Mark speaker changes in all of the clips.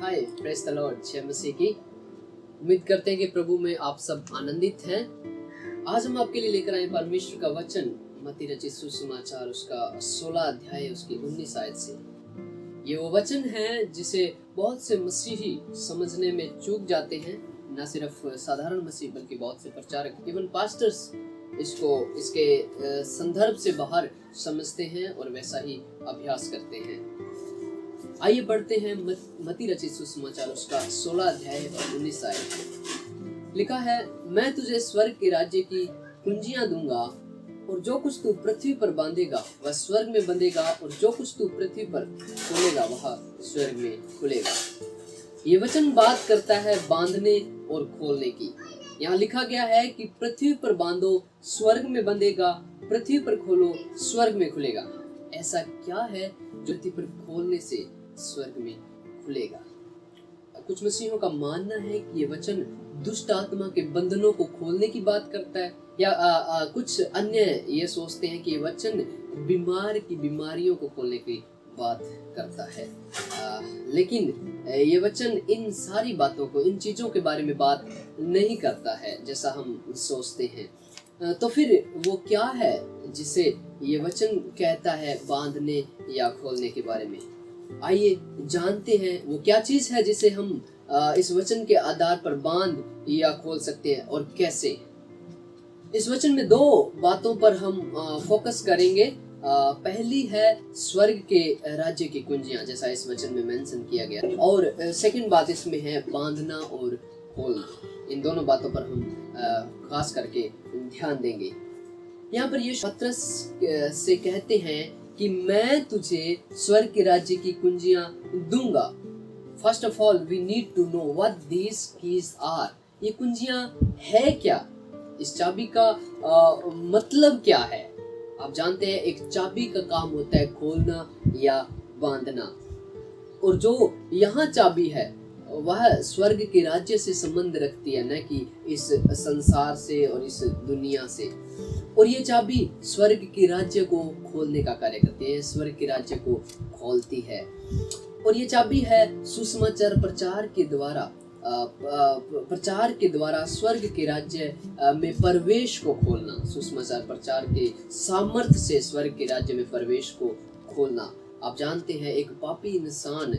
Speaker 1: Hi, praise the Lord, जय मसीह की। उम्मीद करते हैं कि प्रभु में आप सब आनंदित हैं। आज हम आपके लिए लेकर आए परमेश्वर का वचन, मत्ती रचित सुसमाचार उसका 16 अध्याय उसकी 19 आयत से। ये वो वचन है जिसे बहुत से मसीही समझने में चूक जाते हैं, न सिर्फ साधारण मसीह बल्कि बहुत से प्रचारक, इवन पास्टर्स इसको इसके संदर्भ से बाहर समझते हैं और वैसा ही अभ्यास करते हैं। आइए पढ़ते हैं मत्ती रचित सुसमाचार उसका 16 अध्याय और 19 आयत। लिखा है, मैं तुझे स्वर्ग के राज्य की कुंजियां दूंगा, और जो कुछ तू पृथ्वी पर बांधेगा वह स्वर्ग में बंधेगा, और जो कुछ तू पृथ्वी पर खोलेगा वह स्वर्ग में खुलेगा। ये वचन बात करता है बांधने और खोलने की। यहाँ लिखा गया है कि पृथ्वी पर बांधो स्वर्ग में बंधेगा, पृथ्वी पर खोलो स्वर्ग में खुलेगा। ऐसा क्या है जो पृथ्वी पर खोलने से स्वर्ग में खुलेगा? कुछ मसीहों का मानना है कि ये वचन दुष्ट आत्मा के बंधनों को खोलने की बात करता है, या कुछ अन्य ये सोचते हैं कि ये वचन बीमार की बीमारियों को खोलने की बात करता है। लेकिन ये वचन इन सारी बातों को, इन चीजों के बारे में बात नहीं करता है जैसा हम सोचते हैं। तो फिर वो क्या है जिसे ये वचन कहता है बांधने या खोलने के बारे में? आइए जानते हैं वो क्या चीज है जिसे हम इस वचन के आधार पर बांध या खोल सकते हैं और कैसे। इस वचन में दो बातों पर हम फोकस करेंगे। पहली है स्वर्ग के राज्य की कुंजियां, जैसा इस वचन में मेंशन किया गया, और सेकंड बात इसमें है बांधना और खोलना। इन दोनों बातों पर हम खास करके ध्यान देंगे। यहाँ पर यीशु पतरस से कहते हैं कि मैं तुझे स्वर्ग के राज्य की कुंजियां दूंगा। First of all we need to know what these keys are. ये कुंजियां है क्या? इस चाबी का मतलब क्या है? आप जानते हैं एक चाबी का काम होता है खोलना या बांधना, और जो यहाँ चाबी है वह स्वर्ग के राज्य से संबंध रखती है, न कि इस संसार से और इस दुनिया से। और ये चाबी स्वर्ग के राज्य को खोलने का कार्य करती है, स्वर्ग के राज्य को खोलती है। और ये चाबी है सुसमाचार प्रचार के द्वारा स्वर्ग के राज्य में प्रवेश को खोलना। सुसमाचार प्रचार के सामर्थ्य से स्वर्ग के राज्य में प्रवेश को खोलना। आप जानते हैं एक पापी इंसान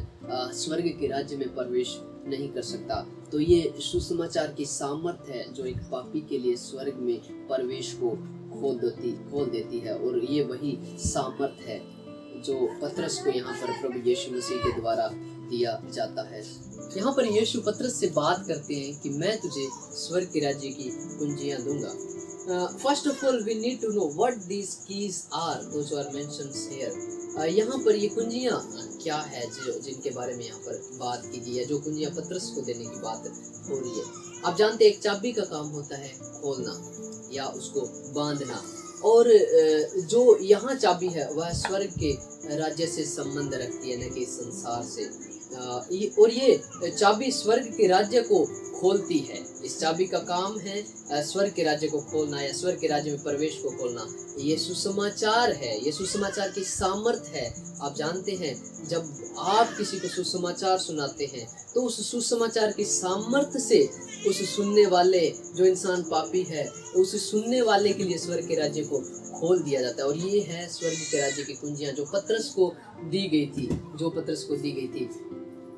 Speaker 1: स्वर्ग के राज्य में प्रवेश नहीं कर सकता, तो ये सुसमाचार की सामर्थ्य है जो एक पापी के लिए स्वर्ग में प्रवेश को खोल देती है। और ये वही सामर्थ्य है जो पतरस को यहाँ पर प्रभु यीशु मसीह के द्वारा दिया जाता है। यहाँ पर यीशु पतरस से बात करते हैं कि मैं तुझे स्वर्ग के राज्य की कुंजियां दूंगा। First of all we need to know what these keys are, those are mentioned here. यहाँ पर ये कुंजियां क्या है जिनके बारे में यहाँ पर बात की गई है, जो कुंजियां पतरस को देने की बात हो रही है। आप जानते हैं एक चाबी का काम होता है खोलना या उसको बांधना, और जो यहाँ चाबी है वह स्वर्ग के राज्य से संबंध रखती है, न कि संसार से। और ये चाबी स्वर्ग के राज्य को खोलती है। इस चाबी का काम है स्वर्ग के राज्य को खोलना या स्वर्ग के राज्य में प्रवेश को खोलना। ये सुसमाचार है, ये सुसमाचार की सामर्थ्य है। आप जानते हैं जब आप किसी को सुसमाचार सुनाते हैं तो उस सुसमाचार की सामर्थ्य से उस सुनने वाले, जो इंसान पापी है, उस सुनने वाले के लिए स्वर्ग के राज्य को खोल दिया जाता है। और ये है स्वर्ग के राज्य की कुंजियां जो पतरस को दी गई थी।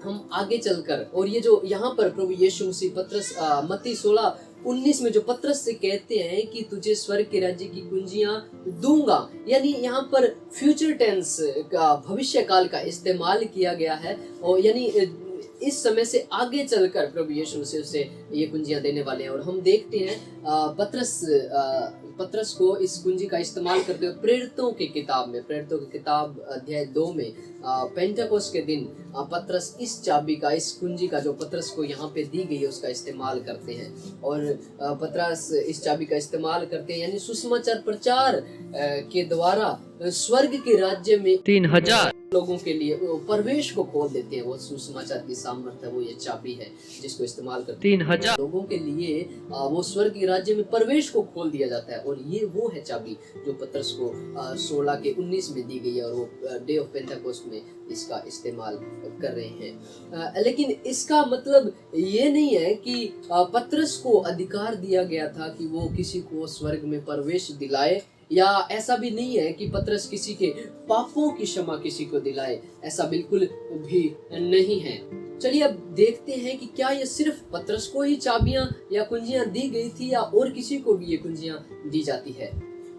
Speaker 1: हम आगे चलकर, और ये जो यहाँ पर प्रभु यीशु मसीह पतरस मत्ती 16:19 में जो पतरस से कहते हैं कि तुझे स्वर्ग के राज्य की कुंजियां दूंगा, यानी यहाँ पर फ्यूचर टेंस का, भविष्य काल का इस्तेमाल किया गया है। और यानी इस समय से आगे चलकर प्रभु यीशु मसीह से ये कुंजियां देने वाले हैं। और हम देखते हैं पतरस को इस कुंजी का इस्तेमाल करते हुए प्रेरितों की किताब अध्याय 2 में पेंटेकोस्ट के दिन पतरस इस चाबी का, इस कुंजी का जो पतरस को यहाँ पे दी गई है उसका इस्तेमाल करते हैं। और पतरस इस चाबी का इस्तेमाल करते हैं, यानी सुसमाचार प्रचार के द्वारा स्वर्ग के राज्य में
Speaker 2: 3000
Speaker 1: लोगों के लिए वो प्रवेश को खोल देते हैं। वो सुसमाचार की सामर्थ्य, वो ये चाबी है जिसको इस्तेमाल करते
Speaker 2: 3000
Speaker 1: लोगों के लिए वो स्वर्ग के राज्य में प्रवेश को खोल दिया जाता है। और ये वो है चाबी जो पतरस को 16 के 19 में दी गई है, और वो डे ऑफ पेंटेकोस्ट में इसका इस्तेमाल कर रहे हैं। लेकिन इसका मतलब ये नहीं है कि पतरस को अधिकार दिया गया था कि वो किसी को स्वर्ग में प्रवेश दिलाए, या ऐसा भी नहीं है कि पतरस किसी के पापों की क्षमा किसी को दिलाए, ऐसा बिल्कुल भी नहीं है। चलिए अब देखते हैं कि क्या ये सिर्फ पतरस को ही चाबियां या कुंजियां दी गई थी, या और किसी को भी ये कुंजियां दी जाती है।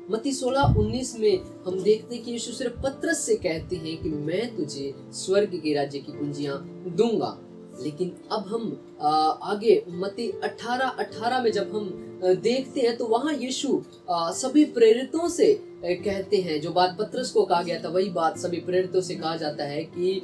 Speaker 1: मत्ती 16:19 में हम देखते हैं कि यीशु सिर्फ पतरस से कहते हैं कि मैं तुझे स्वर्ग के राज्य की कुंजियां दूंगा। लेकिन अब हम आगे मत्ती 18:18 में जब हम देखते हैं तो वहां यीशु सभी प्रेरितों से कहते हैं, जो बात पतरस को कहा गया था वही बात सभी प्रेरितों से कहा जाता है कि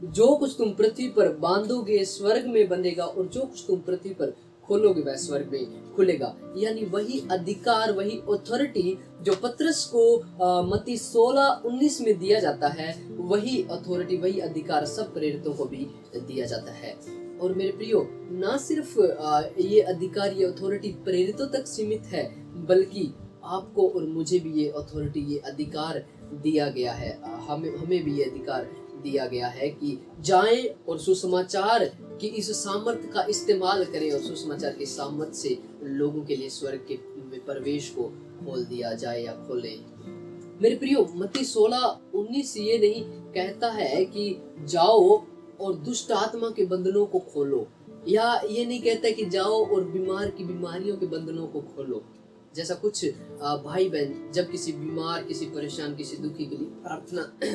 Speaker 1: जो कुछ तुम पृथ्वी पर बांधोगे स्वर्ग में बंधेगा, और जो कुछ तुम पृथ्वी पर खोलोगे वह स्वर्ग में खुलेगा। यानी वही अधिकार, वही अथॉरिटी जो पतरस को मत्ती 16:19 में दिया जाता है, वही अथॉरिटी, वही अधिकार सब प्रेरितों को भी दिया जाता है। और मेरे प्रियो, ना सिर्फ ये अधिकार, ये अथॉरिटी प्रेरितों तक सीमित है, बल्कि आपको और मुझे भी ये अथॉरिटी, ये अधिकार दिया गया है। हमें भी ये अधिकार दिया गया है कि जाएं और सुसमाचार की इस सामर्थ्य का इस्तेमाल करें, और सुसमाचार की सामर्थ्य से लोगों के लिए स्वर्ग के प्रवेश को खोल दिया जाए या खोले। मेरे प्रियो, मत्ती 16:19 ये नहीं कहता है कि जाओ और दुष्ट आत्मा के बंधनों को खोलो, या ये नहीं कहता कि जाओ और बीमार की बीमारियों के बंधनों को खोलो। जैसा कुछ भाई बहन जब किसी बीमार, किसी परेशान, किसी दुखी के लिए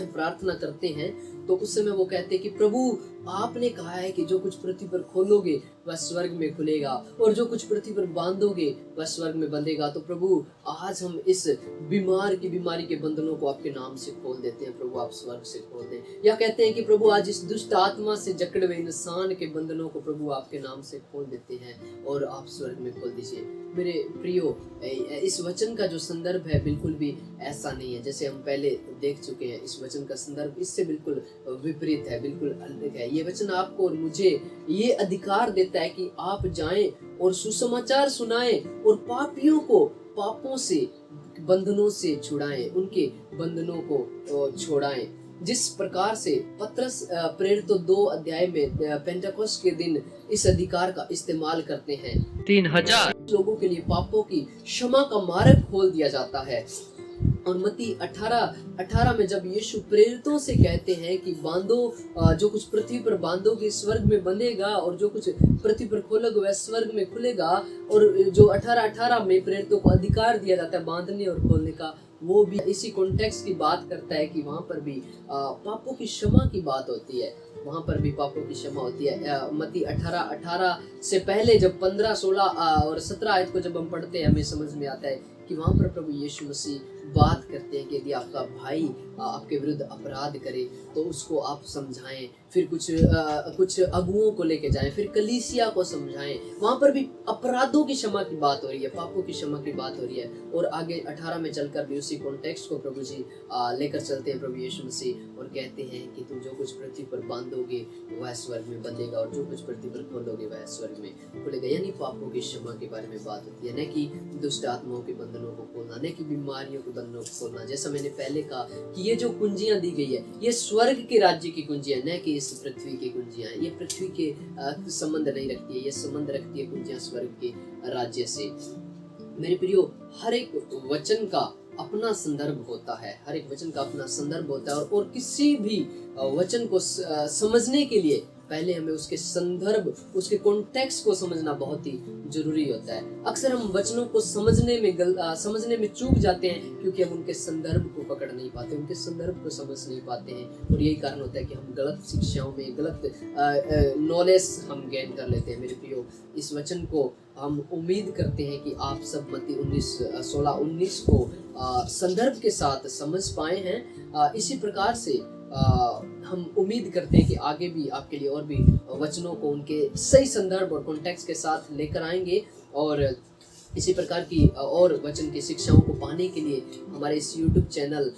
Speaker 1: प्रार्थना करते हैं, तो उस समय वो कहते हैं कि प्रभु आपने कहा है कि जो कुछ पृथ्वी पर खोलोगे वह स्वर्ग में खुलेगा, और जो कुछ पृथ्वी पर बांधोगे वह स्वर्ग में बंधेगा। तो प्रभु आज हम इस बीमार की बीमारी के बंधनों को आपके नाम से खोल देते हैं, प्रभु आप स्वर्ग से खोल दें। या कहते हैं कि प्रभु आज इस दुष्ट आत्मा से जकड़े हुए इंसान के बंधनों को प्रभु आपके नाम से खोल देते हैं, और आप स्वर्ग में खोल दीजिए। मेरे प्रियो, इस वचन का जो संदर्भ है बिल्कुल भी ऐसा नहीं है जैसे हम पहले देख चुके हैं। इस वचन का संदर्भ इससे बिल्कुल विपरीत है, बिल्कुल अलग है। ये वचन आपको और मुझे ये अधिकार देता है कि आप जाएं और सुसमाचार सुनाएं, और पापियों को पापों से, बंधनों से छुड़ाएं, उनके बंधनों को छोड़ाएं। जिस प्रकार से पतरस प्रेरितों 2 अध्याय में पेंटेकोस्ट के दिन इस अधिकार का इस्तेमाल करते हैं,
Speaker 2: 3000
Speaker 1: लोगों के लिए पापों की क्षमा का मार्ग खोल दिया जाता है। और मत्ती 18:18 में जब यीशु प्रेरितों से कहते हैं कि बांधो, जो कुछ पृथ्वी पर बांधोगे स्वर्ग में बंधेगा, और जो कुछ पृथ्वी पर खोलोगे वह स्वर्ग में खुलेगा, और जो 18:18 में प्रेरितों को अधिकार दिया जाता है बांधने और खोलने का, वो भी इसी कॉन्टेक्स्ट की बात करता है कि वहाँ पर भी पापों की क्षमा की बात होती है, वहाँ पर भी पापों की क्षमा होती है। मत्ती 18:18 से पहले जब 15, 16 और 17 आयत को जब हम पढ़ते हैं, हमें समझ में आता है कि वहाँ पर प्रभु यीशु मसीह बात करते हैं कि यदि आपका भाई आपके विरुद्ध अपराध करे तो उसको आप समझाएं, फिर कुछ अगुओं को लेके जाएं, फिर कलीसिया को समझाएं। वहाँ पर भी अपराधों की क्षमा की बात हो रही है, पापों की क्षमा की बात हो रही है। और आगे 18 में चलकर भी उसी कॉन्टेक्स्ट को प्रभु जी लेकर चलते हैं, प्रभु यीशु मसीह, और कहते हैं कि तुम जो कुछ पृथ्वी पर बांधोगे वह स्वर्ग में बंधेगा, और जो कुछ पृथ्वी पर खोलोगे वह स्वर्ग में खुलेगा। यानी पापों की क्षमा के बारे में बात होती है, न कि दुष्ट आत्माओं के बंधनों को खोलना, न कि बीमारियों के बंधनों को खोलना। जैसा मैंने पहले कहा कि ये जो कुंजियां दी गई है, ये स्वर्ग के राज्य की कुंजियां, न कि इस पृथ्वी की कुंजियां। ये पृथ्वी के संबंध नहीं रखती है, ये संबंध रखती है कुंजियां स्वर्ग के राज्य से। मेरे प्रियो, हर एक वचन का अपना संदर्भ होता है, हर एक वचन का अपना संदर्भ होता है, और किसी भी वचन को समझने के लिए पहले हमें उसके संदर्भ, उसके कॉन्टेक्स्ट को समझना बहुत ही जरूरी होता है। अक्सर हम वचनों को समझने में चूक जाते हैं क्योंकि हम उनके संदर्भ को पकड़ नहीं पाते, उनके संदर्भ को समझ नहीं पाते हैं, और यही कारण होता है कि हम गलत शिक्षाओं में, गलत नॉलेज हम गेन कर लेते हैं। मेरे प्रियो, इस वचन को हम उम्मीद करते हैं कि आप सब मत्ती 16-19 को संदर्भ के साथ समझ पाए हैं। इसी प्रकार से हम उम्मीद करते हैं कि आगे भी आपके लिए और भी वचनों को उनके सही संदर्भ और कॉन्टेक्स्ट के साथ लेकर आएंगे, और इसी प्रकार की और वचन की शिक्षाओं को पाने के लिए हमारे इस YouTube channel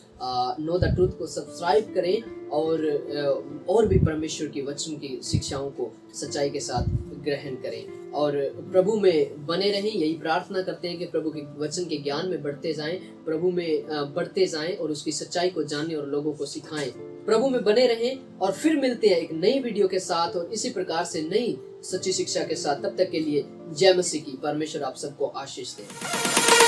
Speaker 1: know the truth को सब्सक्राइब करें और भी परमेश्वर की वचन की शिक्षाओं को सच्चाई के साथ ग्रहण करें और प्रभु में बने रहें। यही प्रार्थना करते हैं कि प्रभु के वचन के ज्ञान में बढ़ते जाएं, प्रभु में बढ़ते जाएं और उसकी सच्चाई को जानें और लोगों को सिखाएं। प्रभु में बने रहें और फिर मिलते हैं एक नई वीडियो के साथ और इसी प्रकार से नई सच्ची शिक्षा के साथ। तब तक के लिए जय मसीह की। परमेश्वर आप सबको आशीष दे।